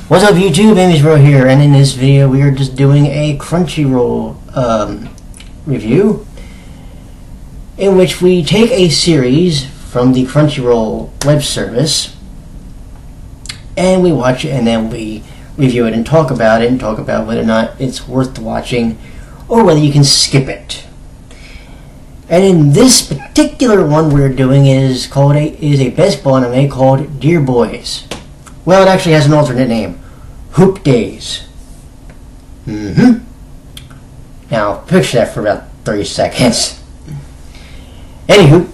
What's up YouTube, Amisbro here, and in this video we are just doing a Crunchyroll review in which we take a series from the Crunchyroll web service and we watch it and then we review it and talk about whether or not it's worth watching or whether you can skip it. And in this particular one we're doing is a basketball anime called Dear Boys. Well, it actually has an alternate name, Hoop Days. Now, picture that for about 30 seconds. Anywho,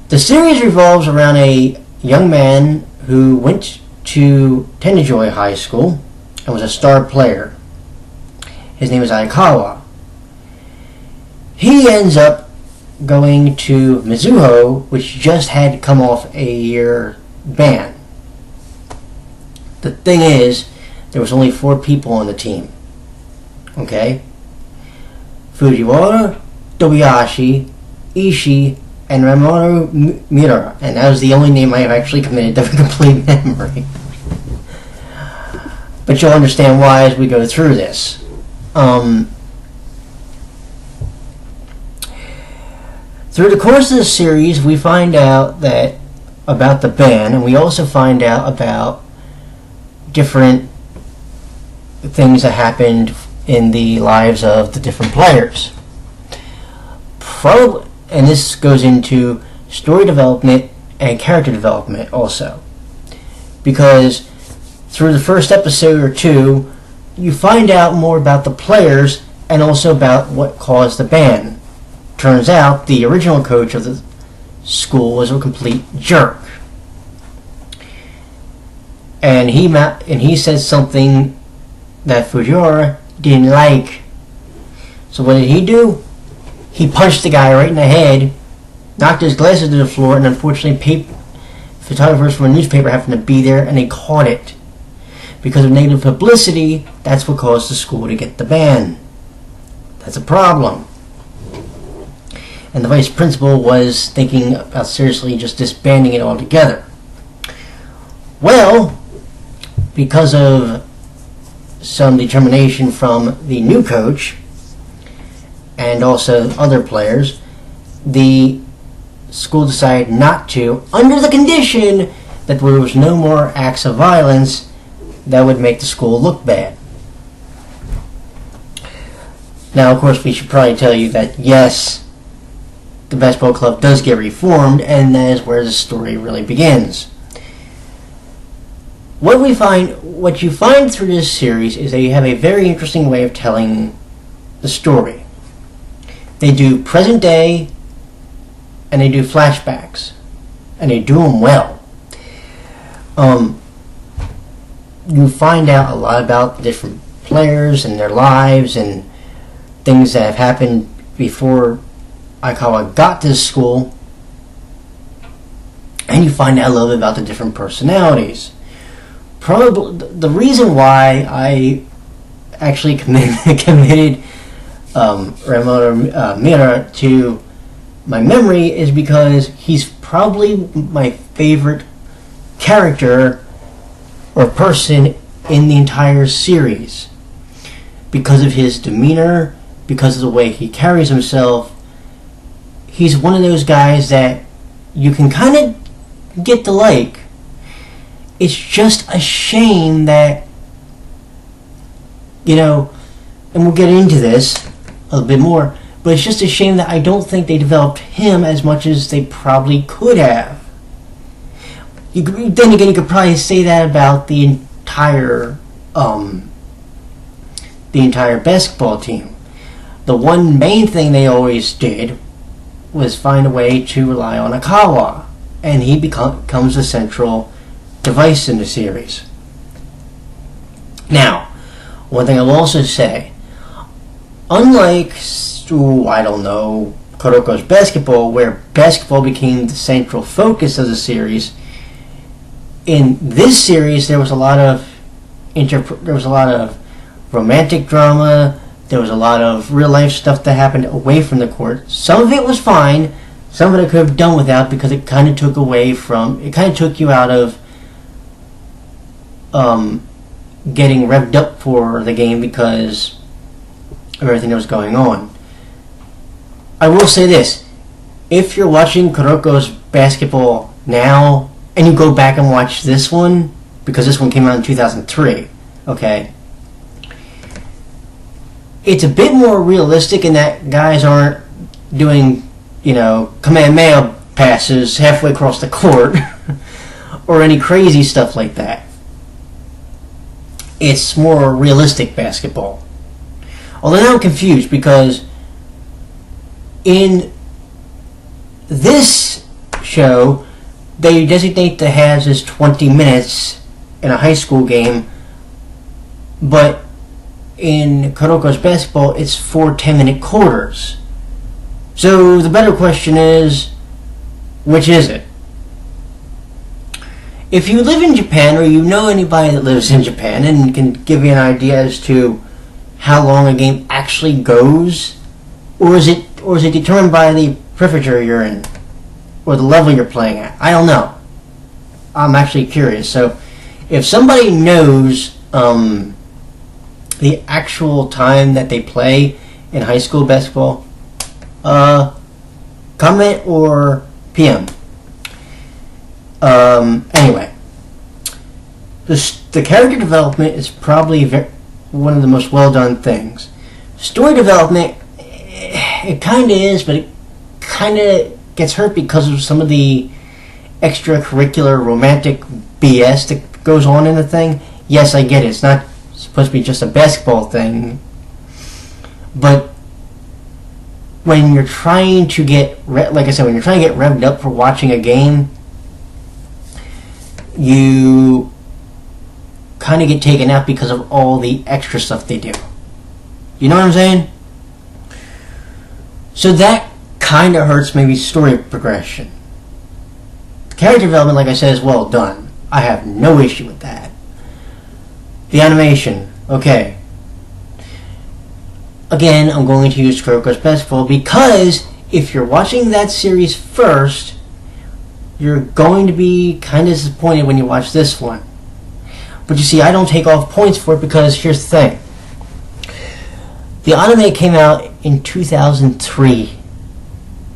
the series revolves around a young man who went to Tendoji High School and was a star player. His name is Aikawa. He ends up going to Mizuho, which just had come off a year ban. The thing is, there was only 4 people on the team. Okay? Fujiwara, Dobayashi, Ishii, and Rimuru Miura. And that was the only name I have actually committed to complete memory. But you'll understand why as we go through this. Through the course of the series, we find out about the ban, and we also find out about different things that happened in the lives of the different players. And this goes into story development and character development also. Because through the first episode or two, you find out more about the players and also about what caused the ban. Turns out the original coach of the school was a complete jerk. And he said something that Fujiwara didn't like. So what did he do? He punched the guy right in the head, knocked his glasses to the floor, and unfortunately photographers from a newspaper happened to be there and they caught it. Because of negative publicity, that's what caused the school to get the ban. That's a problem. And the vice principal was thinking about seriously just disbanding it altogether. Well, because of some determination from the new coach and also other players, the school decided not to, under the condition that there was no more acts of violence that would make the school look bad. Now, of course, we should probably tell you that, yes, the basketball club does get reformed, and that is where the story really begins. What you find through this series is they have a very interesting way of telling the story. They do present day and they do flashbacks, and they do them well. You find out a lot about the different players and their lives and things that have happened before Aikawa got to the school, and you find out a little bit about the different personalities. Probably the reason why I actually committed Rimuru Miura to my memory is because he's probably my favorite character or person in the entire series. Because of his demeanor, because of the way he carries himself. He's one of those guys that you can kind of get to like. It's just a shame that, and we'll get into this a little bit more, but it's just a shame that I don't think they developed him as much as they probably could have. Then again, you could probably say that about the entire basketball team. The one main thing they always did was find a way to rely on Aikawa, and he becomes the central device in the series. Now, one thing I will also say, unlike, Kuroko's basketball, where basketball became the central focus of the series, in this series there was a lot of romantic drama. There was a lot of real life stuff that happened away from the court. Some of it was fine. Some of it I could have done without because it kind of took you out of getting revved up for the game because of everything that was going on. I will say this: if you're watching Kuroko's basketball now and you go back and watch this one, because this one came out in 2003, okay, it's a bit more realistic in that guys aren't doing, Kamehameha passes halfway across the court or any crazy stuff like that. It's more realistic basketball. Although now I'm confused because in this show, they designate the halves as 20 minutes in a high school game, but in Kuroko's basketball, it's 4 10-minute quarters. So the better question is, which is it? If you live in Japan, or you know anybody that lives in Japan and can give you an idea as to how long a game actually goes, or is it determined by the prefecture you're in, or the level you're playing at? I don't know. I'm actually curious. So if somebody knows the actual time that they play in high school basketball, comment or PM. Anyway, the character development is probably one of the most well done things. Story development, it kind of is, but it kind of gets hurt because of some of the extracurricular romantic BS that goes on in the thing. Yes, I get it. It's not supposed to be just a basketball thing, but when you're trying to get, like I said, when you're trying to get revved up for watching a game, you kind of get taken out because of all the extra stuff they do. You know what I'm saying? So that kind of hurts maybe story progression. The character development, like I said, is well done. I have no issue with that. The animation, okay. Again, I'm going to use Kuroko's Basketball because if you're watching that series first, you're going to be kind of disappointed when you watch this one. But you see, I don't take off points for it because here's the thing. The anime came out in 2003.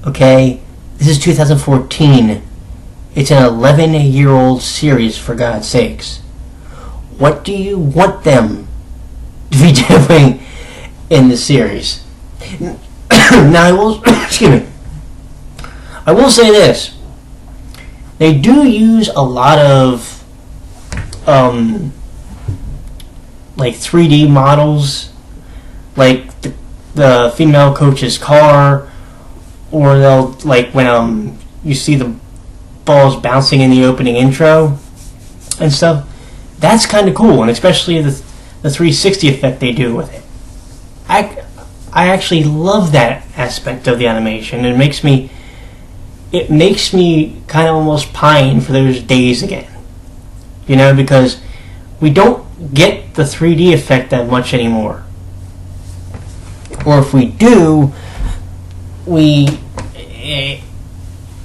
Okay? This is 2014. It's an 11-year-old series, for God's sakes. What do you want them to be doing in the series? Now, I will say this. They do use a lot of like 3D models, like the female coach's car, or they'll, like when you see the balls bouncing in the opening intro and stuff. That's kind of cool, and especially the 360 effect they do with it. I actually love that aspect of the animation. It makes me kind of almost pine for those days again. Because we don't get the 3D effect that much anymore. Or if we do,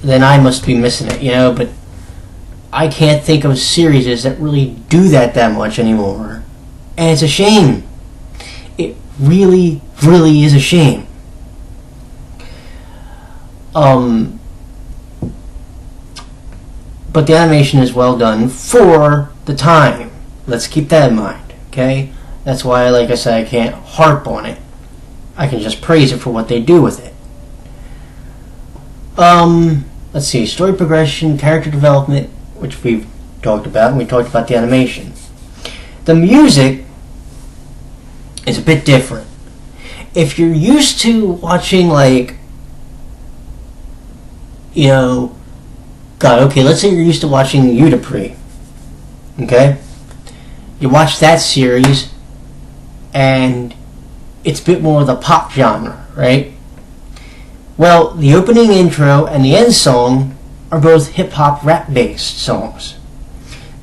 then I must be missing it, but I can't think of series that really do that much anymore. And it's a shame. It really, really is a shame. But the animation is well done for the time. Let's keep that in mind, okay? That's why, like I said, I can't harp on it. I can just praise it for what they do with it. Let's see, story progression, character development, which we've talked about, and we talked about the animation. The music is a bit different. If you're used to watching, let's say you're used to watching Udapri, okay? You watch that series, and it's a bit more of the pop genre, right? Well, the opening intro and the end song are both hip-hop rap-based songs.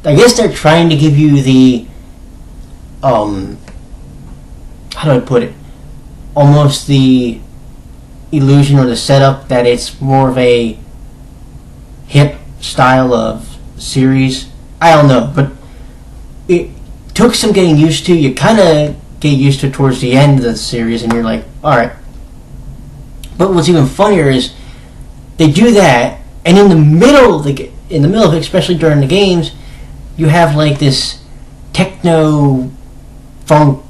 I guess they're trying to give you the, how do I put it? Almost the illusion or the setup that it's more of a hip style of series. I don't know, but it took some getting used to. You kind of get used to it towards the end of the series, and you're like, all right. But what's even funnier is they do that, and in the middle of it, especially during the games, you have like this techno funk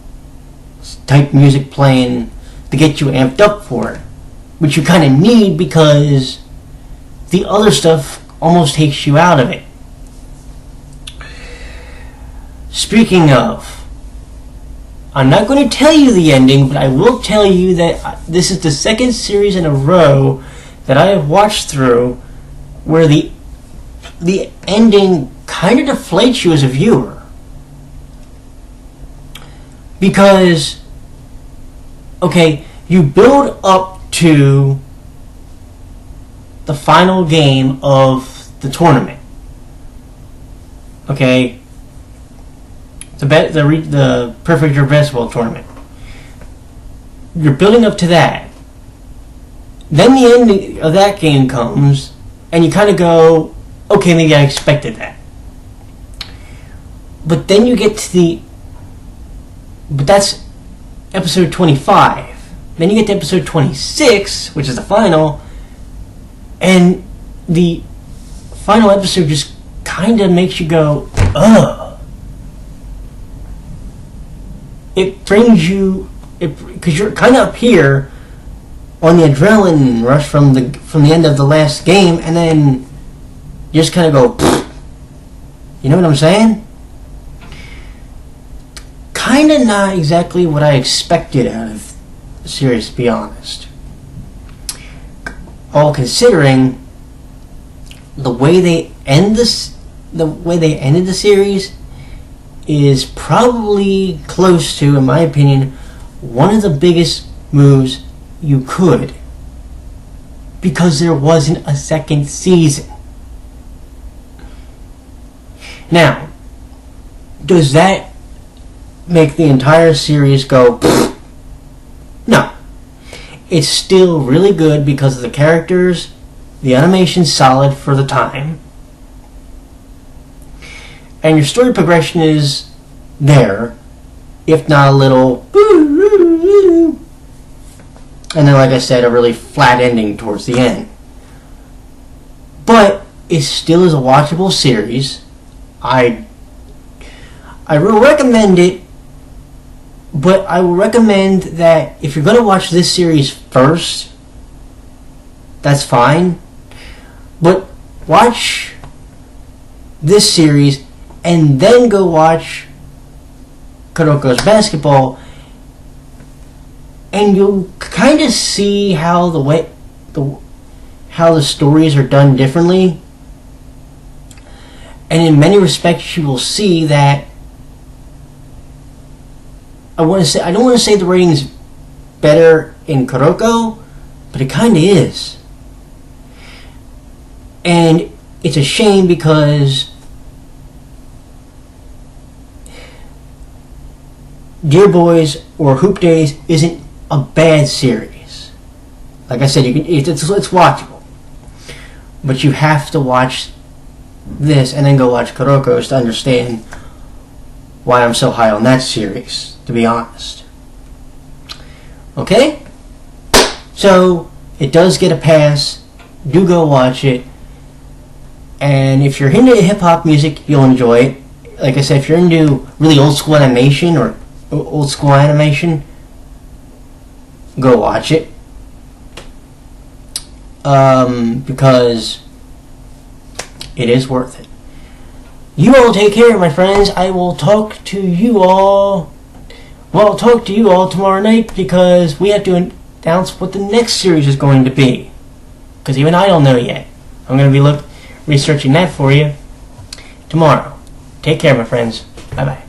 type music playing to get you amped up for it, which you kind of need because the other stuff almost takes you out of it. Speaking of, I'm not going to tell you the ending, but I will tell you that this is the second series in a row that I have watched through where the ending kind of deflates you as a viewer. Because, okay, you build up to the final game of the tournament. Okay? The Perfect Your Basketball tournament. You're building up to that. Then the ending of that game comes, and you kind of go, okay, maybe I expected that. But then you get to but that's episode 25. Then you get to episode 26, which is the final, and the final episode just kind of makes you go, ugh. It brings you, because you're kind of up here on the adrenaline rush from the end of the last game, and then you just kind of go, pfft. You know what I'm saying? Kind of not exactly what I expected out of the series, to be honest. All considering the way they ended the series is probably close to, in my opinion, one of the biggest moves you could, because there wasn't a second season. Now, does that make the entire series go pfft? No. It's still really good because of the characters, the animation's solid for the time, and your story progression is there, if not a little, and then, like I said, a really flat ending towards the end. But it still is a watchable series. I will recommend it, but I will recommend that if you're going to watch this series first, that's fine. But watch this series and then go watch Kuroko's Basketball, and you'll kind of see how the stories are done differently. And in many respects, you will see that I don't want to say the rating's better in Kuroko, but it kind of is. And it's a shame because Dear Boys or Hoop Days isn't a bad series. Like I said, it's watchable. But you have to watch this and then go watch Kuroko's to understand why I'm so high on that series, to be honest. Okay? So, it does get a pass. Do go watch it. And if you're into hip-hop music, you'll enjoy it. Like I said, if you're into really old-school animation or old-school animation, go watch it. Because it is worth it. You all take care, my friends. I will talk to you all. Well, I'll talk to you all tomorrow night because we have to announce what the next series is going to be. Because even I don't know yet. I'm going to be researching that for you tomorrow. Take care, my friends. Bye-bye.